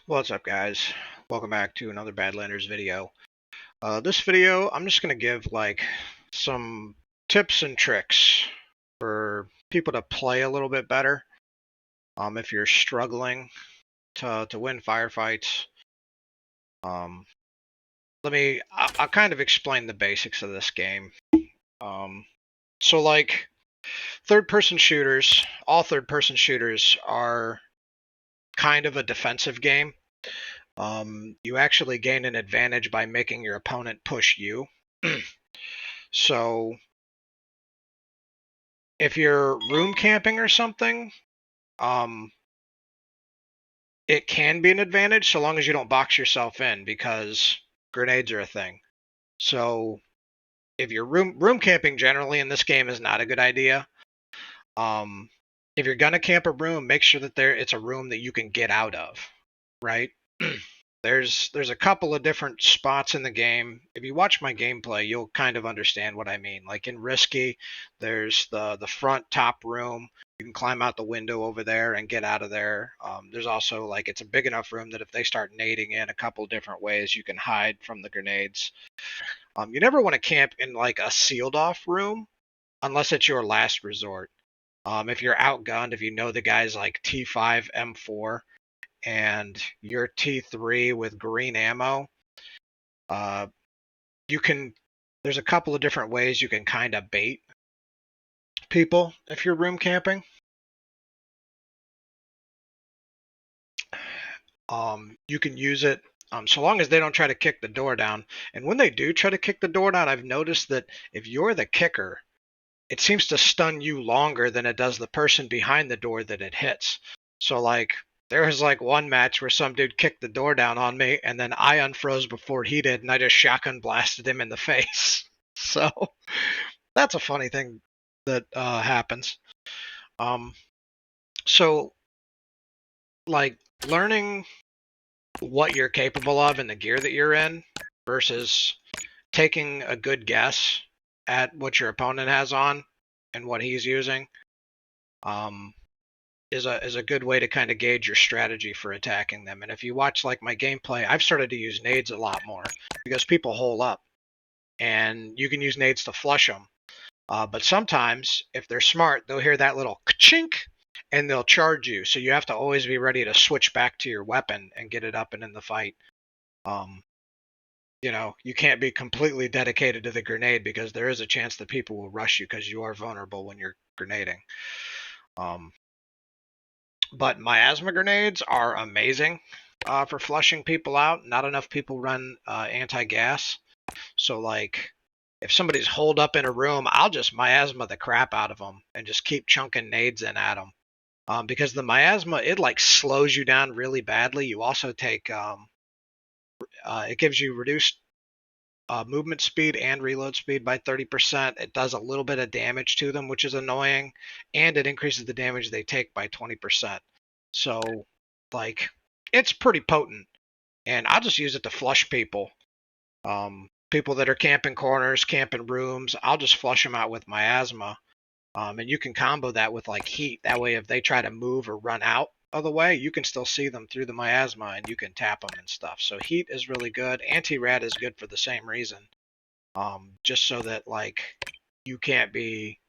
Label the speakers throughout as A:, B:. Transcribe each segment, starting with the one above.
A: What's up, guys? Welcome back to another Badlanders video. This video, I'm just going to give some tips and tricks for people to play a little bit better. If you're struggling to win firefights, um, I'll kind of explain the basics of this game. So like third-person shooters, all third-person shooters are kind of a defensive game. You actually gain an advantage by making your opponent push you. So if you're room camping or something, it can be an advantage so long as you don't box yourself in, because grenades are a thing. So if you're room camping generally in this game is not a good idea. If you're gonna camp a room, make sure that it's a room that you can get out of, right? There's a couple of different spots in the game. If you watch my gameplay, you'll kind of understand what I mean. Like in Risky, there's the front top room. You can climb out the window over there and get out of there. There's also it's a big enough room that if they start nading in a couple different ways, you can hide from the grenades. You never want to camp in like a sealed off room unless it's your last resort. If you're outgunned, if you know the guy's like T5 M4 and you're T3 with green ammo, there's a couple of different ways you can kind of bait people if you're room camping. You can use it so long as they don't try to kick the door down. And when they do try to kick the door down, I've noticed that if you're the kicker, it seems to stun you longer than it does the person behind the door that it hits. So there was one match where some dude kicked the door down on me, and then I unfroze before he did, and I just shotgun blasted him in the face. So that's a funny thing that happens. So learning what you're capable of and the gear that you're in versus taking a good guess at what your opponent has on and what he's using is a good way to kind of gauge your strategy for attacking them. And if you watch my gameplay, I've started to use nades a lot more because people hole up and you can use nades to flush them. But sometimes if they're smart, they'll hear that little ka-chink and they'll charge you. So you have to always be ready to switch back to your weapon and get it up and in the fight. You can't be completely dedicated to the grenade because there is a chance that people will rush you because you are vulnerable when you're grenading. But miasma grenades are amazing for flushing people out. Not enough people run anti-gas. So if somebody's holed up in a room, I'll just miasma the crap out of them and just keep chunking nades in at them. Because the miasma, it slows you down really badly. You also take it gives you reduced movement speed and reload speed by 30%. It does a little bit of damage to them, which is annoying, and it increases the damage they take by 20%. So it's pretty potent, and I'll just use it to flush people. People that are camping corners, camping rooms, I'll just flush them out with miasma. And you can combo that with heat. That way, if they try to move or run out of the way, you can still see them through the miasma and you can tap them and stuff. So heat is really good. Anti-rad is good for the same reason. Just so that you can't be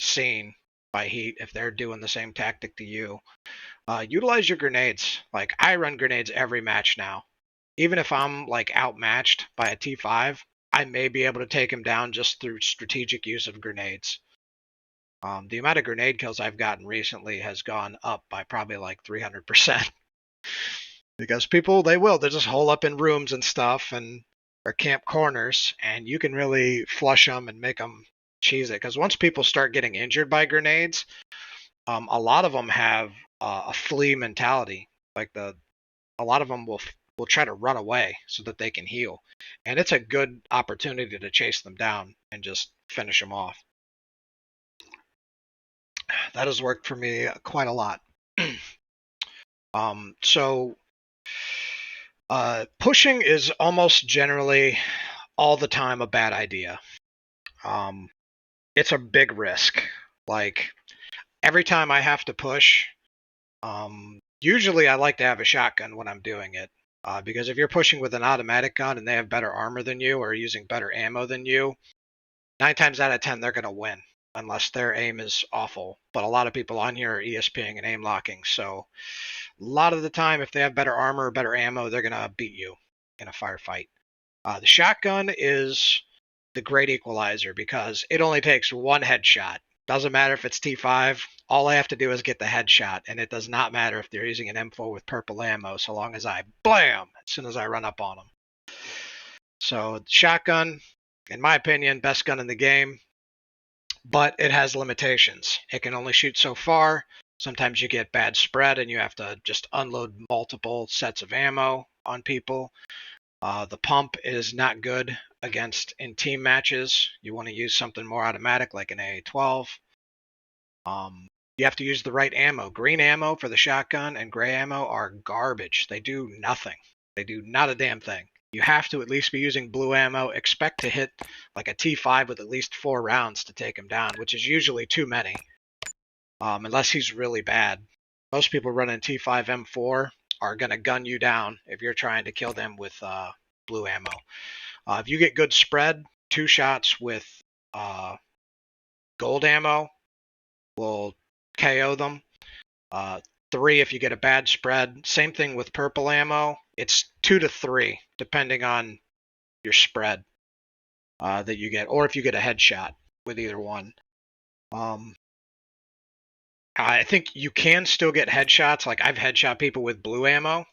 A: seen by heat if they're doing the same tactic to you. Utilize your grenades. I run grenades every match now. Even if I'm outmatched by a T5, I may be able to take him down just through strategic use of grenades. The amount of grenade kills I've gotten recently has gone up by probably 300%. Because people, they'll just hole up in rooms and stuff or camp corners, and you can really flush them and make them cheese it. Because once people start getting injured by grenades, a lot of them have a flee mentality. A lot of them will try to run away so that they can heal. And it's a good opportunity to chase them down and just finish them off. That has worked for me quite a lot. Pushing is almost generally all the time a bad idea. It's a big risk. Every time I have to push, Usually I like to have a shotgun when I'm doing it, because if you're pushing with an automatic gun and they have better armor than you or using better ammo than you, 9 times out of 10 they're going to win unless their aim is awful. But a lot of people on here are ESPing and aim locking, so a lot of the time if they have better armor or better ammo, they're going to beat you in a firefight. The shotgun is the great equalizer because it only takes one headshot. Doesn't matter if it's T5. All I have to do is get the headshot, and it does not matter if they're using an M4 with purple ammo, so long as I blam as soon as I run up on them. So shotgun, in my opinion, best gun in the game, but it has limitations. It can only shoot so far. Sometimes you get bad spread, and you have to just unload multiple sets of ammo on people. The pump is not good against in team matches. You want to use something more automatic like an AA-12. You have to use the right ammo. Green ammo for the shotgun and gray ammo are garbage. They do nothing. They do not a damn thing. You have to at least be using blue ammo. Expect to hit like a T5 with at least 4 rounds to take him down, which is usually too many, unless he's really bad. Most people running T5 M4 are going to gun you down if you're trying to kill them with blue ammo. If you get good spread, 2 shots with gold ammo will KO them. 3 if you get a bad spread. Same thing with purple ammo. It's 2 to 3 depending on your spread that you get, or if you get a headshot with either one. I think you can still get headshots. Like I've headshot people with blue ammo,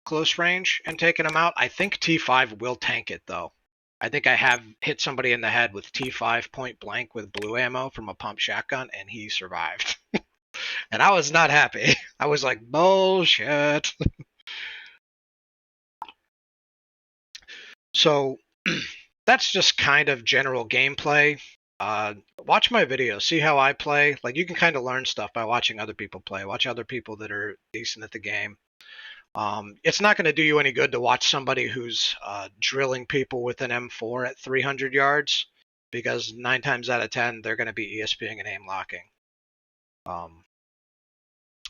A: close range, and taken them out. I think T5 will tank it though. I think I have hit somebody in the head with T5 point blank with blue ammo from a pump shotgun, and he survived. And I was not happy. I was like, bullshit. So that's just kind of general gameplay. Watch my videos, see how I play. Like you can kind of learn stuff by watching other people play. Watch other people that are decent at the game. It's not going to do you any good to watch somebody who's drilling people with an M4 at 300 yards, because 9 times out of 10 they're going to be ESPing and aim locking.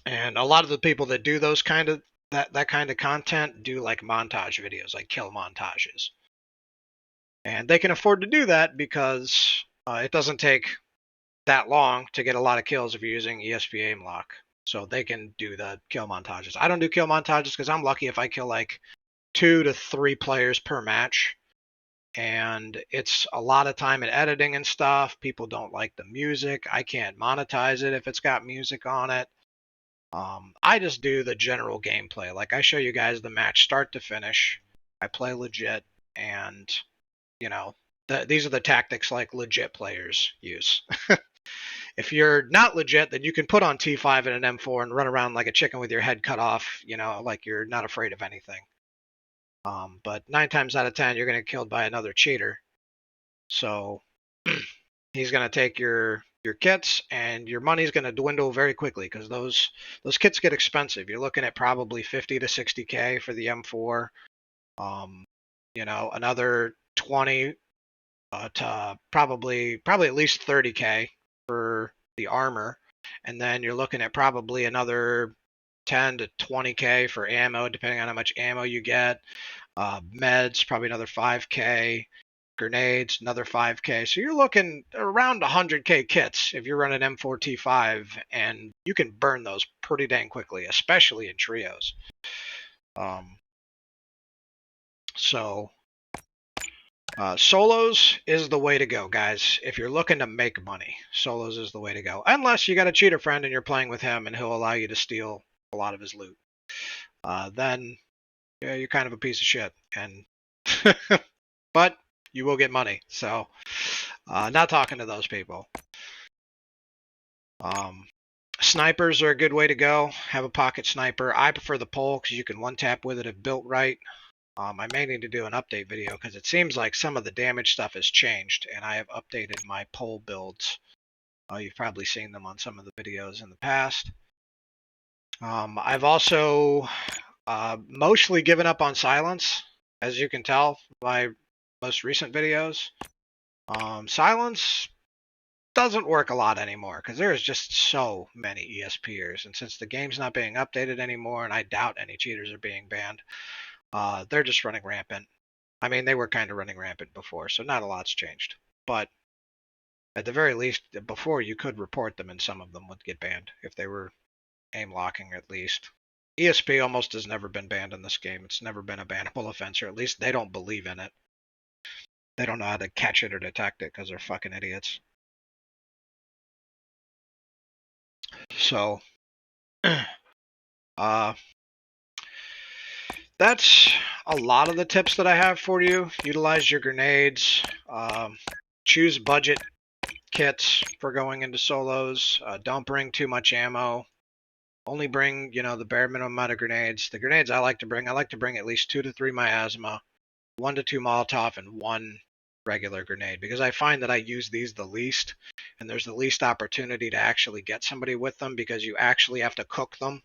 A: And a lot of the people that do those kind of that kind of content do like montage videos, like kill montages, and they can afford to do that because it doesn't take that long to get a lot of kills if you're using ESP aim lock. So they can do the kill montages. I don't do kill montages because I'm lucky if I kill like 2 to 3 players per match. And it's a lot of time in editing and stuff. People don't like the music. I can't monetize it if it's got music on it. I just do the general gameplay. Like I show you guys the match start to finish. I play legit, and you know, these are the tactics like legit players use. If you're not legit, then you can put on T5 and an M4 and run around like a chicken with your head cut off, you know, like you're not afraid of anything. But 9 times out of 10, you're going to get killed by another cheater. So he's going to take your kits, and your money's going to dwindle very quickly because those kits get expensive. You're looking at probably 50 to 60K for the M4. You know, another 20 to probably at least 30K for the armor, and then you're looking at probably another 10 to 20K for ammo, depending on how much ammo you get. Meds, probably another 5K. Grenades, another 5K. So you're looking around 100K kits if you're running M4T5, and you can burn those pretty dang quickly, especially in trios. Solos is the way to go, guys. If you're looking to make money, solos is the way to go. Unless you got a cheater friend and you're playing with him and he'll allow you to steal a lot of his loot. Then yeah, you're kind of a piece of shit. And but you will get money. So not talking to those people. Snipers are a good way to go. Have a pocket sniper. I prefer the pole because you can one tap with it if built right. I may need to do an update video because it seems like some of the damage stuff has changed, and I have updated my pole builds. You've probably seen them on some of the videos in the past. I've also mostly given up on silence, as you can tell by most recent videos. Silence doesn't work a lot anymore because there's just so many ESPers, and since the game's not being updated anymore, and I doubt any cheaters are being banned, they're just running rampant. I mean, they were kind of running rampant before, so not a lot's changed. But at the very least, before you could report them, and some of them would get banned if they were aim locking at least. ESP almost has never been banned in this game. It's never been a bannable offense, or at least they don't believe in it. They don't know how to catch it or detect it because they're fucking idiots. So, that's a lot of the tips that I have for you. Utilize your grenades. Choose budget kits for going into solos. Don't bring too much ammo. Only bring, the bare minimum amount of grenades. The grenades I like to bring at least 2 to 3 miasma, 1 to 2 Molotov, and 1 regular grenade, because I find that I use these the least, and there's the least opportunity to actually get somebody with them, because you actually have to cook them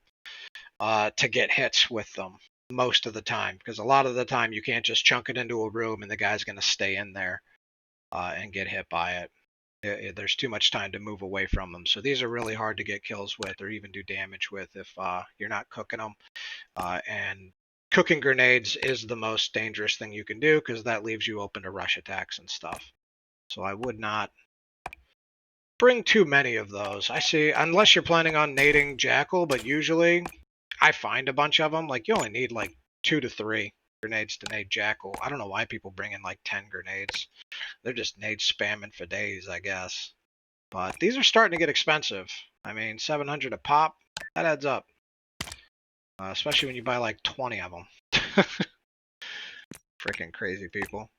A: to get hits with them most of the time, because a lot of the time you can't just chunk it into a room and the guy's going to stay in there and get hit by it. There's too much time to move away from them. So these are really hard to get kills with or even do damage with if you're not cooking them. And cooking grenades is the most dangerous thing you can do, because that leaves you open to rush attacks and stuff. So I would not bring too many of those. I see, unless you're planning on nading Jackal, but usually I find a bunch of them. Like, you only need like 2 to 3 grenades to nade Jackal. I don't know why people bring in like 10 grenades. They're just nade spamming for days, I guess. But these are starting to get expensive. I mean, 700 a pop, that adds up. Especially when you buy like 20 of them. Freaking crazy people.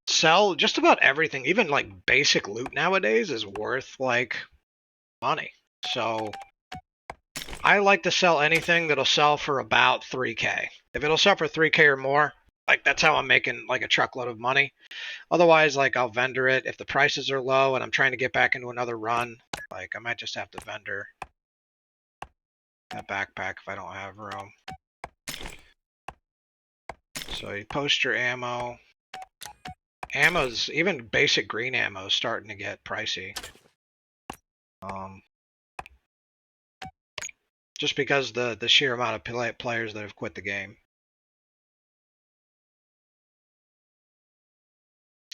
A: Sell just about everything. Even like basic loot nowadays is worth like money. So I like to sell anything that'll sell for about 3K. If it'll sell for 3K or more, like that's how I'm making like a truckload of money. Otherwise, like I'll vendor it. If the prices are low and I'm trying to get back into another run, like I might just have to vendor a backpack if I don't have room. So you post your ammo. Ammo's, even basic green ammo, is starting to get pricey. Just because the sheer amount of players that have quit the game.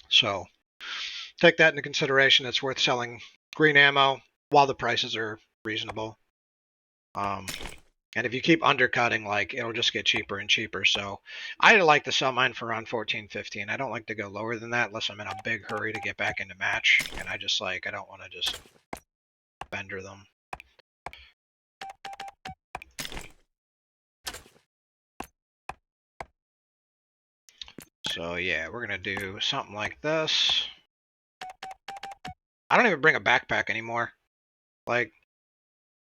A: So take that into consideration. It's worth selling green ammo while the prices are reasonable. And if you keep undercutting, like, it'll just get cheaper and cheaper. So I like to sell mine for around 14, 15. I don't like to go lower than that unless I'm in a big hurry to get back into match. And I don't want to just vendor them. So yeah, we're going to do something like this. I don't even bring a backpack anymore. Like,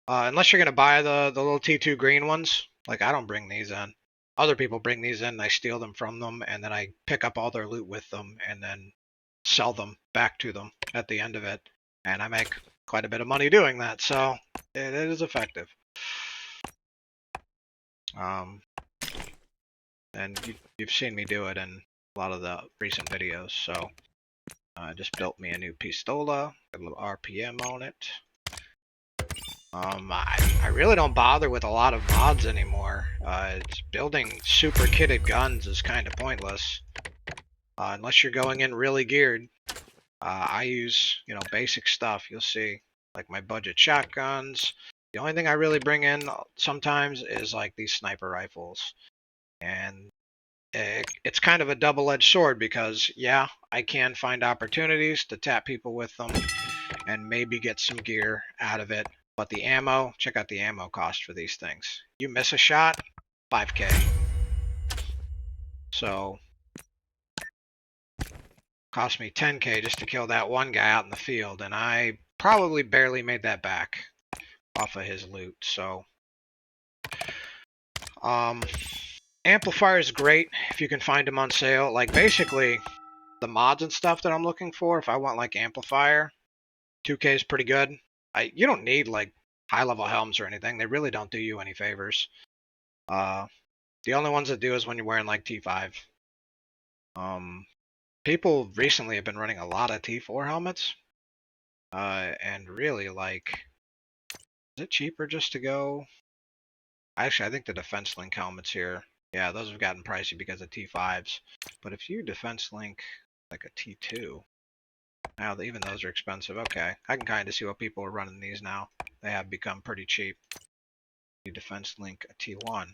A: unless you're going to buy the little T2 green ones, like I don't bring these in. Other people bring these in, and I steal them from them, and then I pick up all their loot with them, and then sell them back to them at the end of it. And I make quite a bit of money doing that, so it is effective. And you've seen me do it in a lot of the recent videos, so I just built me a new pistola, got a little RPM on it. I really don't bother with a lot of mods anymore. It's building super kitted guns is kind of pointless. Unless you're going in really geared. I use, basic stuff. You'll see, like my budget shotguns. The only thing I really bring in sometimes is like these sniper rifles. And it's kind of a double-edged sword because, yeah, I can find opportunities to tap people with them and maybe get some gear out of it. But the ammo, check out the ammo cost for these things. You miss a shot, 5K. So, cost me 10K just to kill that one guy out in the field, and I probably barely made that back off of his loot. So, amplifier is great if you can find them on sale. Like, basically, the mods and stuff that I'm looking for, if I want, like, amplifier, 2K is pretty good. You don't need, like, high-level helms or anything. They really don't do you any favors. The only ones that do is when you're wearing, like, T5. people recently have been running a lot of T4 helmets. And really, like, is it cheaper just to go? Actually, I think the Defense Link helmets here, yeah, those have gotten pricey because of T5s. But if you Defense Link like a T2, now even those are expensive. Okay, I can kind of see what people are running these now. They have become pretty cheap. You Defense Link a T1,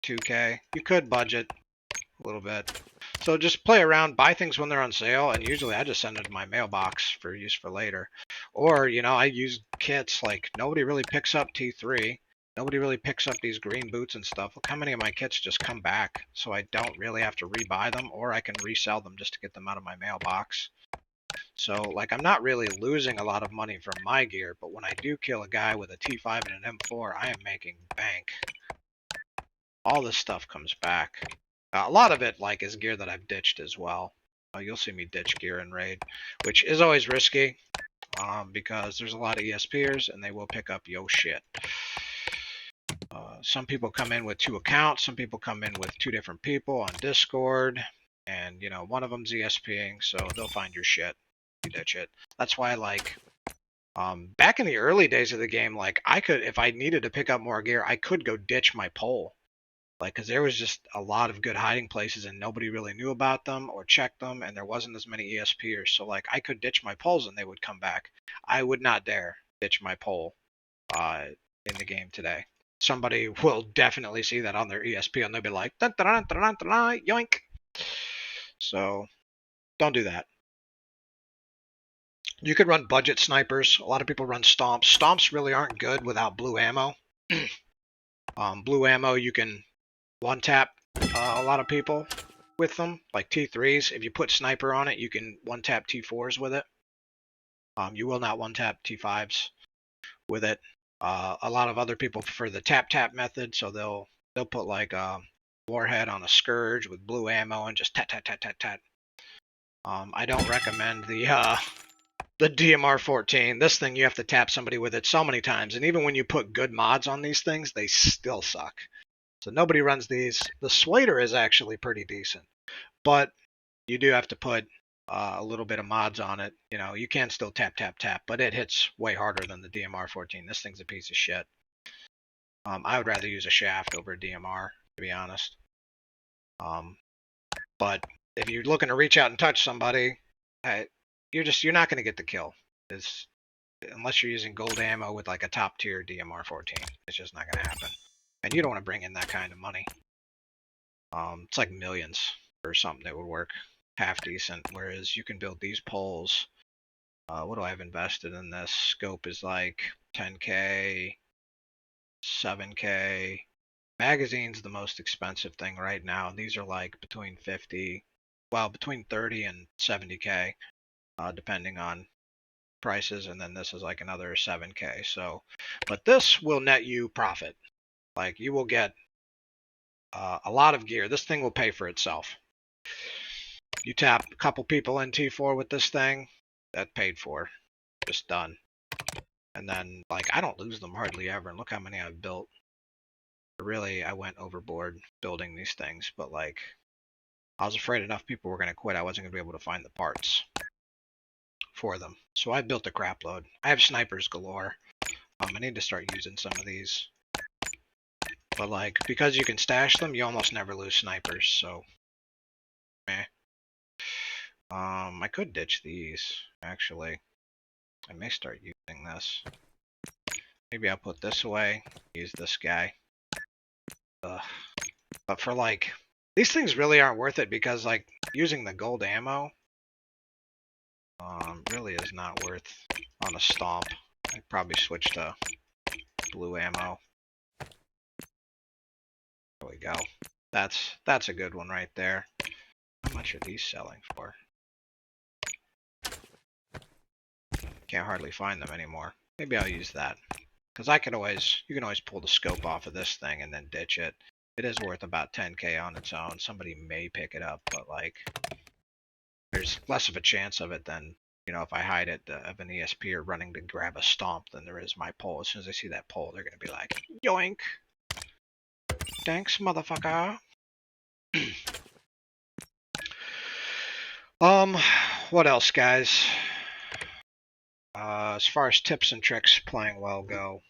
A: 2K. You could budget a little bit. So just play around, buy things when they're on sale, and usually I just send them to my mailbox for use for later. Or, you know, I use kits. Like, nobody really picks up T3. Nobody really picks up these green boots and stuff. Look how many of my kits just come back, so I don't really have to rebuy them, or I can resell them just to get them out of my mailbox. So, like, I'm not really losing a lot of money from my gear, but when I do kill a guy with a T5 and an M4, I am making bank. All this stuff comes back. A lot of it, like, is gear that I've ditched as well. You'll see me ditch gear in Raid, which is always risky, because there's a lot of ESPers, and they will pick up yo shit. Some people come in with 2 accounts. Some people come in with 2 different people on Discord, and, you know, one of them's ESPing, so they'll find your shit. You ditch it. That's why, like, back in the early days of the game, like, I could, if I needed to pick up more gear, I could go ditch my pole. Like, because there was just a lot of good hiding places and nobody really knew about them or checked them, and there wasn't as many ESPers. So, like, I could ditch my poles and they would come back. I would not dare ditch my pole in the game today. Somebody will definitely see that on their ESP and they'll be like, dun, dun, dun, dun, dun, dun, yoink. So, don't do that. You could run budget snipers. A lot of people run stomps. Stomps really aren't good without blue ammo. Blue ammo, you can one-tap a lot of people with them, like T3s. If you put sniper on it, you can one-tap T4s with it. You will not one-tap T5s with it. A lot of other people prefer the tap-tap method, so they'll put like a warhead on a Scourge with blue ammo and just tat. I don't recommend the DMR-14. This thing, you have to tap somebody with it so many times, and even when you put good mods on these things, they still suck. So nobody runs these. The Swader is actually pretty decent, but you do have to put a little bit of mods on it. You know, you can still tap, but it hits way harder than the DMR-14. This thing's a piece of shit. I would rather use a shaft over a DMR, to be honest. But if you're looking to reach out and touch somebody, you're not going to get the kill. Unless you're using gold ammo with like a top tier DMR-14, it's just not going to happen. And you don't want to bring in that kind of money. It's like millions for something that would work half decent. Whereas you can build these poles. What do I have invested in this? Scope is like 10K, 7K. Magazine's the most expensive thing right now. These are like between 30 and 70K, depending on prices. And then this is like another 7K. So, but this will net you profit. Like, you will get a lot of gear. This thing will pay for itself. You tap a couple people in T4 with this thing, that paid for. Just done. And then, like, I don't lose them hardly ever. And look how many I've built. Really, I went overboard building these things. But, like, I was afraid enough people were going to quit. I wasn't going to be able to find the parts for them. So I built a crap load. I have snipers galore. I need to start using some of these. But, like, because you can stash them, you almost never lose snipers, so meh. I could ditch these, actually. I may start using this. Maybe I'll put this away, use this guy. But for, like, these things really aren't worth it because, like, using the gold ammo really is not worth on a stomp. I'd probably switch to blue ammo. There we go. That's a good one right there. How much are these selling for? Can't hardly find them anymore. Maybe I'll use that. Because you can always pull the scope off of this thing and then ditch it. It is worth about 10K on its own. Somebody may pick it up, but, like, there's less of a chance of it than, you know, if I hide it of an ESP or running to grab a stomp than there is my pole. As soon as they see that pole, they're going to be like, yoink. Thanks, motherfucker. Um, what else, guys? As far as tips and tricks playing well go,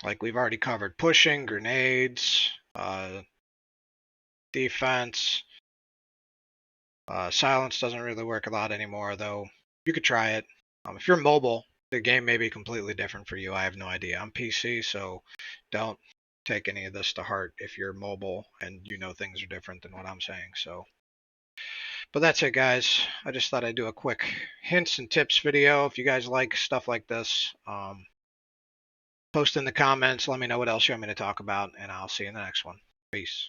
A: like we've already covered pushing, grenades, defense. Silence doesn't really work a lot anymore, though. You could try it. If you're mobile, the game may be completely different for you. I have no idea. I'm PC, so don't take any of this to heart if you're mobile and you know things are different than what I'm saying. So, but that's it, guys. I just thought I'd do a quick hints and tips video. If you guys like stuff like this, post in the comments. Let me know what else you want me to talk about, and I'll see you in the next one. Peace.